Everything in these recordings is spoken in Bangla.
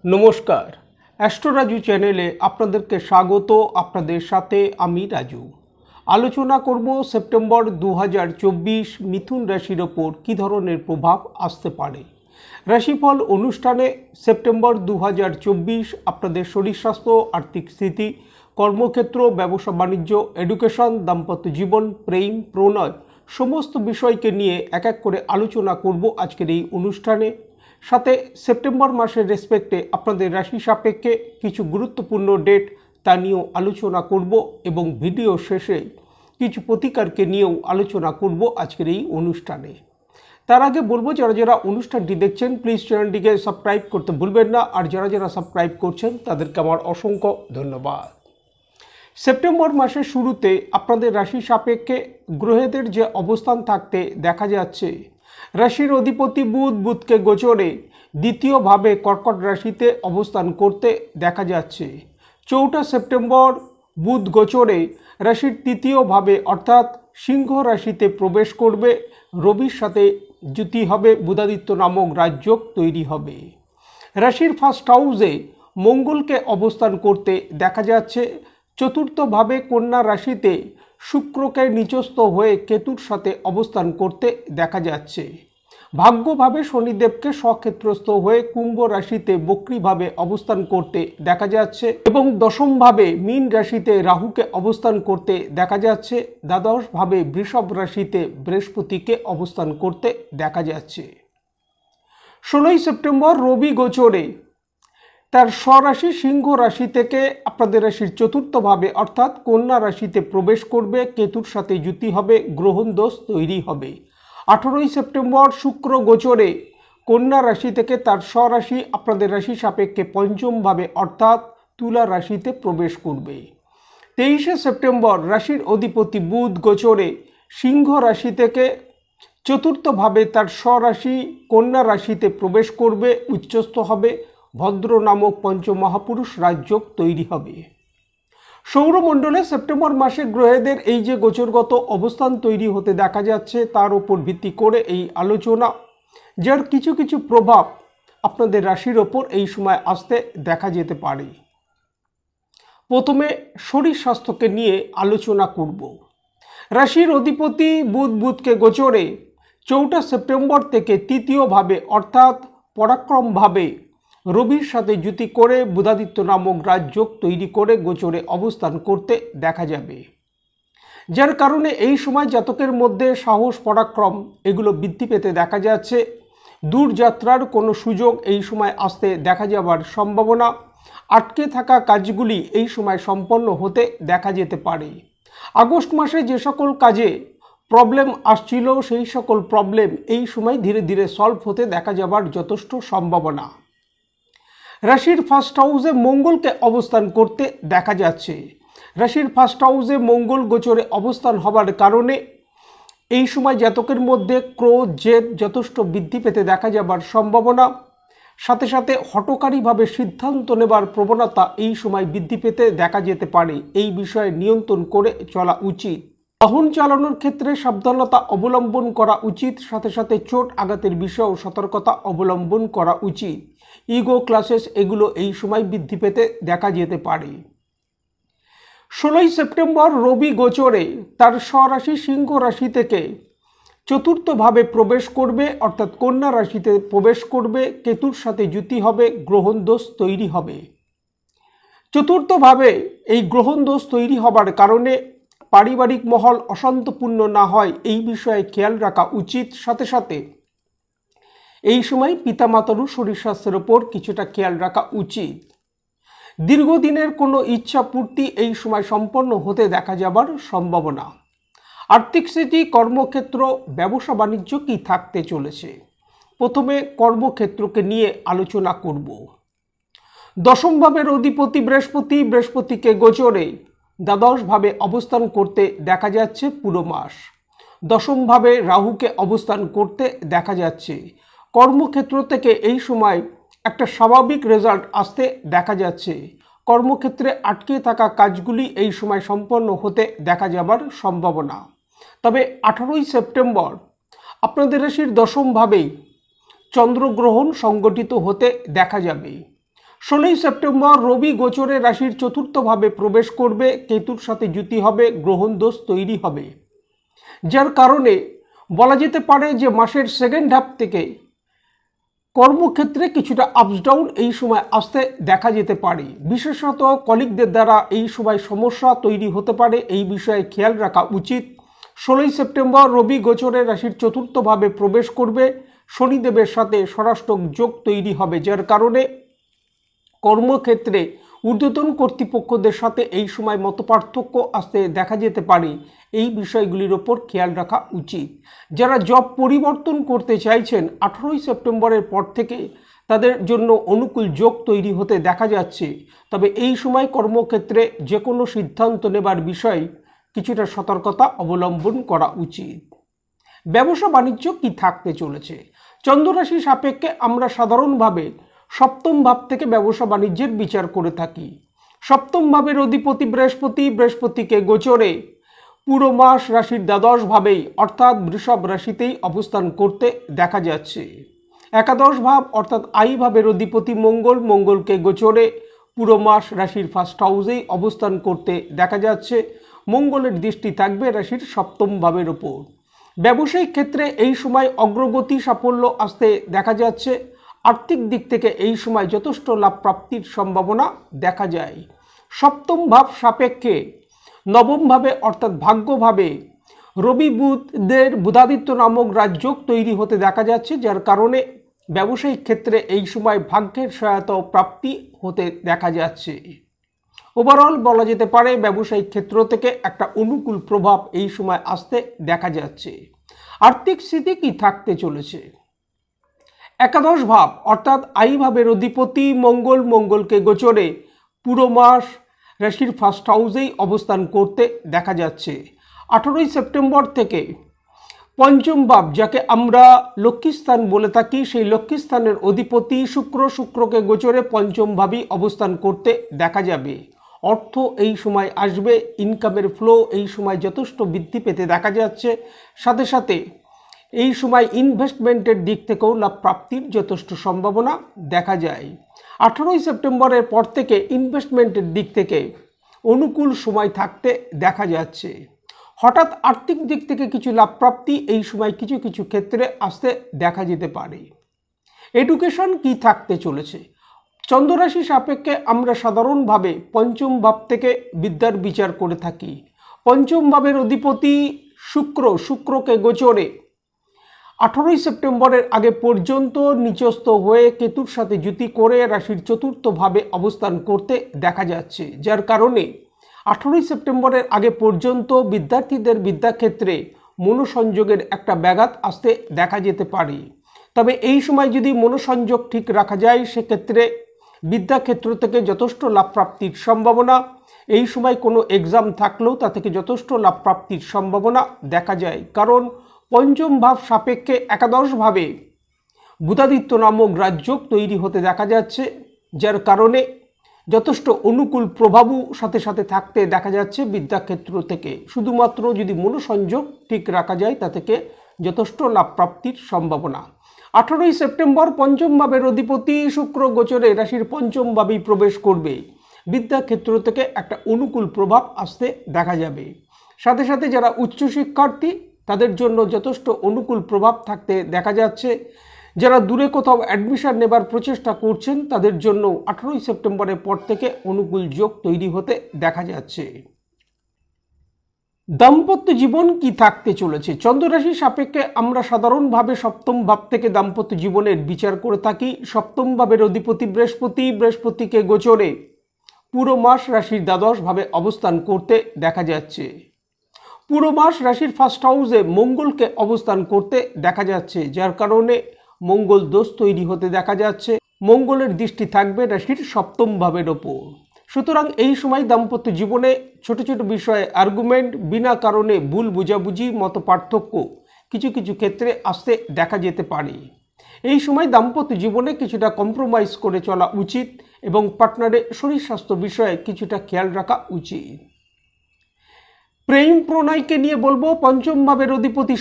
নমস্কার, অ্যাস্ট্রো রাজু চ্যানেলে আপনাদেরকে স্বাগত। আপনাদের সাথে আমি রাজু। আলোচনা করব সেপ্টেম্বর 2024 মিথুন রাশির ওপর কী ধরনের প্রভাব আসতে পারে। রাশিফল অনুষ্ঠানে সেপ্টেম্বর 2024 আপনাদের শরীর স্বাস্থ্য, আর্থিক স্থিতি, কর্মক্ষেত্র, ব্যবসা বাণিজ্য, এডুকেশন, দাম্পত্য জীবন, প্রেম, প্রণয় সমস্ত বিষয়কে নিয়ে এক এক করে আলোচনা করব আজকের এই অনুষ্ঠানে। সাথে সেপ্টেম্বর মাসের রেসপেক্টে আপনাদের রাশি সাপেক্ষে কিছু গুরুত্বপূর্ণ ডেট তা নিয়েও আলোচনা করব এবং ভিডিও শেষে কিছু প্রতিকারকে নিয়েও আলোচনা করব আজকের এই অনুষ্ঠানে। তার আগে বলবো, যারা যারা অনুষ্ঠানটি দেখছেন প্লিজ চ্যানেলটিকে সাবস্ক্রাইব করতে ভুলবেন না, আর যারা যারা সাবস্ক্রাইব করছেন তাদেরকে আমার অসংখ্য ধন্যবাদ। সেপ্টেম্বর মাসের শুরুতে আপনাদের রাশি সাপেক্ষে গ্রহেদের যে অবস্থান থাকতে দেখা যাচ্ছে, রাশির অধিপতি বুধকে গোচরে দ্বিতীয়ভাবে কর্কট রাশিতে অবস্থান করতে দেখা যাচ্ছে। 4 সেপ্টেম্বর বুধ গোচরে রাশির তৃতীয়ভাবে অর্থাৎ সিংহ রাশিতে প্রবেশ করবে। রবির সাথে যুতি হবে, বুধাদিত্য নামক রাজযোগ তৈরি হবে। রাশির ফার্স্ট হাউসে মঙ্গলকে অবস্থান করতে দেখা যাচ্ছে। চতুর্থভাবে কন্যা রাশিতে শুক্রকে নিচস্থ হয়ে কেতুর সাথে অবস্থান করতে দেখা যাচ্ছে। ভাগ্যভাবে শনিদেবকে স্বক্ষেত্রস্থ হয়ে কুম্ভ রাশিতে বক্রীভাবে অবস্থান করতে দেখা যাচ্ছে এবং দশমভাবে মীন রাশিতে রাহুকে অবস্থান করতে দেখা যাচ্ছে। দ্বাদশভাবে বৃষভ রাশিতে বৃহস্পতিকে অবস্থান করতে দেখা যাচ্ছে। 16 সেপ্টেম্বর রবি গোচরে তার স্বরাশি সিংহ রাশি থেকে আপনাদের রাশির চতুর্থভাবে অর্থাৎ কন্যা রাশিতে প্রবেশ করবে। কেতুর সাথে যুতি হবে, গ্রহণ দোষ তৈরি হবে। 18 সেপ্টেম্বর শুক্র গোচরে কন্যা রাশি থেকে তার স্বরাশি আপনাদের রাশি সাপেক্ষে পঞ্চমভাবে অর্থাৎ তুলা রাশিতে প্রবেশ করবে। 23 সেপ্টেম্বর রাশির অধিপতি বুধ গোচরে সিংহ রাশি থেকে চতুর্থভাবে তার স্বরাশি কন্যা রাশিতে প্রবেশ করবে, উচ্চস্থ হবে। ভদ্র নামক পঞ্চমহাপুরুষ রাজযোগ তৈরি হবে। সৌরমণ্ডলে সেপ্টেম্বর মাসে গ্রহেদের এই যে গোচরগত অবস্থান তৈরি হতে দেখা যাচ্ছে, তার উপর ভিত্তি করে এই আলোচনা, যার কিছু কিছু প্রভাব আপনাদের রাশির ওপর এই সময় আসতে দেখা যেতে পারে। প্রথমে শরীর স্বাস্থ্যকে নিয়ে আলোচনা করব। রাশির অধিপতি বুধকে গোচরে 4 সেপ্টেম্বর থেকে তৃতীয়ভাবে অর্থাৎ পরাক্রমভাবে রবির সাথে যুতি করে বুধাদিত্য নামক রাজযোগ তৈরি করে গোচরে অবস্থান করতে দেখা যাবে, যার কারণে এই সময় জাতকের মধ্যে সাহস, পরাক্রম এগুলো বৃদ্ধি পেতে দেখা যাচ্ছে। দূরযাত্রার কোনো সুযোগ এই সময় আসতে দেখা যাবার সম্ভাবনা। আটকে থাকা কাজগুলি এই সময় সম্পন্ন হতে দেখা যেতে পারে। আগস্ট মাসে যে সকল কাজে প্রবলেম আসছিল, সেই সকল প্রবলেম এই সময় ধীরে ধীরে সলভ হতে দেখা যাবার যথেষ্ট সম্ভাবনা। রাশির ফার্স্ট হাউসে মঙ্গলকে অবস্থান করতে দেখা যাচ্ছে। রাশির ফার্স্ট হাউসে মঙ্গল গোচরে অবস্থান হবার কারণে এই সময় জাতকের মধ্যে ক্রোধ, জেদ যথেষ্ট বৃদ্ধি পেতে দেখা যাবার সম্ভাবনা। সাথে সাথে হঠকারীভাবে সিদ্ধান্ত নেবার প্রবণতা এই সময় বৃদ্ধি পেতে দেখা যেতে পারে। এই বিষয়ে নিয়ন্ত্রণ করে চলা উচিত। বাহন চালানোর ক্ষেত্রে সাবধানতা অবলম্বন করা উচিত। সাথে সাথে চোট আঘাতের বিষয়েও সতর্কতা অবলম্বন করা উচিত। ইগো ক্লাসেস এগুলো এই সময় বৃদ্ধি পেতে দেখা যেতে পারে। 16 সেপ্টেম্বর রবি গোচরে তার স্বরাশি সিংহ রাশি থেকে চতুর্থভাবে প্রবেশ করবে অর্থাৎ কন্যা রাশিতে প্রবেশ করবে। কেতুর সাথে যুতি হবে, গ্রহণ দোষ তৈরি হবে। চতুর্থভাবে এই গ্রহণ দোষ তৈরি হবার কারণে পারিবারিক মহল অশান্তপূর্ণ না হয় এই বিষয়ে খেয়াল রাখা উচিত। সাথে সাথে এই সময় পিতামাতারও শরীর স্বাস্থ্যের ওপর কিছুটা খেয়াল রাখা উচিত। দীর্ঘদিনের কোনো ইচ্ছা পূর্তি এই সময় সম্পন্ন হতে দেখা যাবার সম্ভাবনা। আর্থিক স্থিতি, কর্মক্ষেত্র, ব্যবসা বাণিজ্য কি থাকতে চলেছে। প্রথমে কর্মক্ষেত্রকে নিয়ে আলোচনা করব। দশম ভাবের অধিপতি বৃহস্পতিকে গোচরে দ্বাদশভাবে অবস্থান করতে দেখা যাচ্ছে পুরো মাস। দশমভাবে রাহুকে অবস্থান করতে দেখা যাচ্ছে। কর্মক্ষেত্র থেকে এই সময় একটা স্বাভাবিক রেজাল্ট আসতে দেখা যাচ্ছে। কর্মক্ষেত্রে আটকে থাকা কাজগুলি এই সময় সম্পন্ন হতে দেখা যাবার সম্ভাবনা। তবে 18 সেপ্টেম্বর আপনাদের রাশির দশমভাবেই চন্দ্রগ্রহণ সংগঠিত হতে দেখা যাবে। 16ই সেপ্টেম্বর রবি গোচরে রাশির চতুর্থভাবে প্রবেশ করবে, কেতুর সাথে যুতি হবে, গ্রহণ দোষ তৈরি হবে, যার কারণে বলা যেতে পারে যে মাসের সেকেন্ড হাফ থেকে কর্মক্ষেত্রে কিছুটা আপস ডাউন এই সময় আসতে দেখা যেতে পারে। বিশেষত কলিগদের দ্বারা এই সময় সমস্যা তৈরি হতে পারে, এই বিষয়ে খেয়াল রাখা উচিত। 16ই সেপ্টেম্বর রবি গোচরে রাশির চতুর্থভাবে প্রবেশ করবে, শনিদেবের সাথে ষষ্ঠক যোগ তৈরি হবে, যার কারণে কর্মক্ষেত্রে ঊর্ধ্বতন কর্তৃপক্ষদের সাথে এই সময় মতপার্থক্য আসতে দেখা যেতে পারে, এই বিষয়গুলির ওপর খেয়াল রাখা উচিত। যারা জব পরিবর্তন করতে চাইছেন 18ই সেপ্টেম্বরের পর থেকে তাদের জন্য অনুকূল যোগ তৈরি হতে দেখা যাচ্ছে, তবে এই সময় কর্মক্ষেত্রে যে কোনো সিদ্ধান্ত নেবার বিষয়ে কিছুটা সতর্কতা অবলম্বন করা উচিত। ব্যবসা বাণিজ্য কি থাকতে চলেছে? চন্দ্ররাশি সাপেক্ষে আমরা সাধারণভাবে সপ্তম ভাব থেকে ব্যবসা বাণিজ্যের বিচার করে থাকি। সপ্তম ভাবের অধিপতি বৃহস্পতিকে গোচরে পুরো মাস রাশির দ্বাদশ ভাবেই অর্থাৎ বৃষভ রাশিতেই অবস্থান করতে দেখা যাচ্ছে। একাদশ ভাব অর্থাৎ আই ভাবের অধিপতি মঙ্গলকে গোচরে পুরো মাস রাশির ফার্স্ট হাউসেই অবস্থান করতে দেখা যাচ্ছে। মঙ্গলের দৃষ্টি থাকবে রাশির সপ্তম ভাবের ওপর। ব্যবসায়িক ক্ষেত্রে এই সময় অগ্রগতি সাফল্য আসতে দেখা যাচ্ছে। আর্থিক দিক থেকে এই সময় যথেষ্ট লাভ প্রাপ্তির সম্ভাবনা দেখা যায়। সপ্তম ভাব সাপেক্ষে নবম ভাবে অর্থাৎ ভাগ্যভাবে রবি বুধের বুধাদিত্য নামক রাজযোগ তৈরি হতে দেখা যাচ্ছে, যার কারণে ব্যবসায়িক ক্ষেত্রে এই সময় ভাগ্যের সহায়তা প্রাপ্তি হতে দেখা যাচ্ছে। ওভারঅল বলা যেতে পারে ব্যবসায়িক ক্ষেত্র থেকে একটা অনুকূল প্রভাব এই সময় আসতে দেখা যাচ্ছে। আর্থিক স্থিতি কি থাকতে চলেছে? একাদশ ভাব অর্থাৎ আই ভাবের অধিপতি মঙ্গলকে গোচরে পুরো মাস রাশির ফার্স্ট হাউসেই অবস্থান করতে দেখা যাচ্ছে। 18ই সেপ্টেম্বর থেকে পঞ্চম ভাব, যাকে আমরা লক্ষ্মীস্থান বলে থাকি, সেই লক্ষ্মীস্থানের অধিপতি শুক্রকে গোচরে পঞ্চম ভাবেই অবস্থান করতে দেখা যাবে। অর্থ এই সময় আসবে, ইনকামের ফ্লো এই সময় যথেষ্ট বৃদ্ধি পেতে দেখা যাচ্ছে। সাথে সাথে এই সময় ইনভেস্টমেন্টের দিক থেকেও লাভ প্রাপ্তির যথেষ্ট সম্ভাবনা দেখা যায়। 18ই সেপ্টেম্বরের পর থেকে ইনভেস্টমেন্টের দিক থেকে অনুকূল সময় থাকতে দেখা যাচ্ছে। হঠাৎ আর্থিক দিক থেকে কিছু লাভ প্রাপ্তি এই সময় কিছু কিছু ক্ষেত্রে আসতে দেখা যেতে পারে। এডুকেশন কি থাকতে চলেছে? চন্দ্ররাশি সাপেক্ষে আমরা সাধারণভাবে পঞ্চম ভাব থেকে বিদ্যার বিচার করে থাকি। পঞ্চম ভাবের অধিপতি শুক্রকে গোচরে 18ই সেপ্টেম্বরের আগে পর্যন্ত নিচস্থ হয়ে কেতুর সাথে যুতি করে রাশির চতুর্থ ভাবে অবস্থান করতে দেখা যাচ্ছে, যার কারণে 18ই সেপ্টেম্বরের আগে পর্যন্ত বিদ্যার্থীদের বিদ্যাক্ষেত্রে মনোসংযোগের একটা ব্যাঘাত আসতে দেখা যেতে পারে। তবে এই সময় যদি মনোসংযোগ ঠিক রাখা যায় সেক্ষেত্রে বিদ্যাক্ষেত্র থেকে যথেষ্ট লাভ প্রাপ্তির সম্ভাবনা, এই সময় কোনো এক্সাম থাকলেও তা থেকে যথেষ্ট লাভ প্রাপ্তির সম্ভাবনা দেখা যায়। কারণ পঞ্চম ভাব সাপেক্ষে একাদশ ভাবে বুধাদিত্য নামক রাজযোগ তৈরি হতে দেখা যাচ্ছে, যার কারণে যথেষ্ট অনুকূল প্রভাবও সাথে সাথে থাকতে দেখা যাচ্ছে বিদ্যাক্ষেত্র থেকে। শুধুমাত্র যদি মনোসংযোগ ঠিক রাখা যায় তা থেকে যথেষ্ট লাভ প্রাপ্তির সম্ভাবনা। 18ই সেপ্টেম্বর পঞ্চম ভাবের অধিপতি শুক্র গোচরে রাশির পঞ্চম ভাবেই প্রবেশ করবে, বিদ্যাক্ষেত্র থেকে একটা অনুকূল প্রভাব আসতে দেখা যাবে। সাথে সাথে যারা উচ্চশিক্ষার্থী তাদের জন্য যথেষ্ট অনুকূল প্রভাব থাকতে দেখা যাচ্ছে। যারা দূরে কোথাও অ্যাডমিশন নেবার প্রচেষ্টা করছেন তাদের জন্য 18ই সেপ্টেম্বরের পর থেকে অনুকূল যোগ তৈরি হতে দেখা যাচ্ছে। দাম্পত্য জীবন কি থাকতে চলেছে? চন্দ্ররাশি সাপেক্ষে আমরা সাধারণভাবে সপ্তম ভাব থেকে দাম্পত্য জীবনের বিচার করে থাকি। সপ্তম ভাবের অধিপতি বৃহস্পতিকে গোচরে পুরো মাস রাশির দ্বাদশ ভাবে অবস্থান করতে দেখা যাচ্ছে। পুরো মাস রাশির ফার্স্ট হাউসে মঙ্গলকে অবস্থান করতে দেখা যাচ্ছে, যার কারণে মঙ্গল দোষ তৈরি হতে দেখা যাচ্ছে। মঙ্গলের দৃষ্টি থাকবে রাশির সপ্তম ভাবের ওপর। সুতরাং এই সময় দাম্পত্য জীবনে ছোট ছোট বিষয়ে আর্গুমেন্ট, বিনা কারণে ভুল বোঝাবুঝি, মত পার্থক্য কিছু কিছু ক্ষেত্রে আসতে দেখা যেতে পারে। এই সময় দাম্পত্য জীবনে কিছুটা কম্প্রোমাইজ করে চলা উচিত এবং পার্টনারের শরীর স্বাস্থ্য বিষয়ে কিছুটা খেয়াল রাখা উচিত। প্রেম প্রণয়কে নিয়ে বলবো। পঞ্চম ভাবের অধিপতি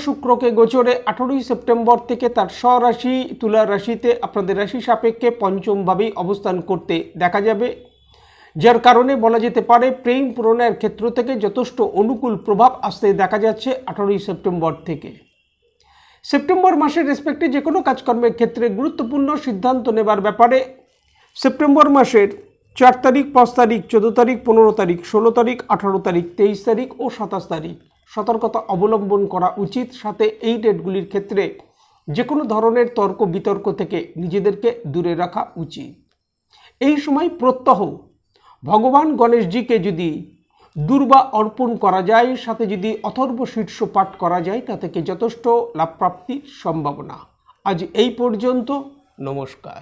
শুক্রকে গোচরে 18ই সেপ্টেম্বর থেকে তার স্বরাশি তুলা রাশিতে আপনাদের রাশি সাপেক্ষে পঞ্চম ভাবেই অবস্থান করতে দেখা যাবে, যার কারণে বলা যেতে পারে প্রেম প্রণয়ের ক্ষেত্র থেকে যথেষ্ট অনুকূল প্রভাব আসতে দেখা যাচ্ছে 18ই সেপ্টেম্বর থেকে। সেপ্টেম্বর মাসের রেসপেক্টে যে কোনো কাজকর্মের ক্ষেত্রে গুরুত্বপূর্ণ সিদ্ধান্ত নেবার ব্যাপারে সেপ্টেম্বর মাসের 4 তারিখ, 5 তারিখ, 14 তারিখ, 15 তারিখ, 16 তারিখ, 18 তারিখ, 23 তারিখ ও 27 তারিখ সতর্কতা অবলম্বন করা উচিত। সাথে এই ডেটগুলির ক্ষেত্রে যে কোনো ধরনের তর্ক বিতর্ক থেকে নিজেদেরকে দূরে রাখা উচিত। এই সময় প্রত্যহ ভগবান গণেশজিকে যদি দুর্বা অর্পণ করা যায়, সাথে যদি অথর্ব শীর্ষ পাঠ করা যায়, তা থেকে যথেষ্ট লাভ প্রাপ্তির সম্ভাবনা। আজ এই পর্যন্ত, নমস্কার।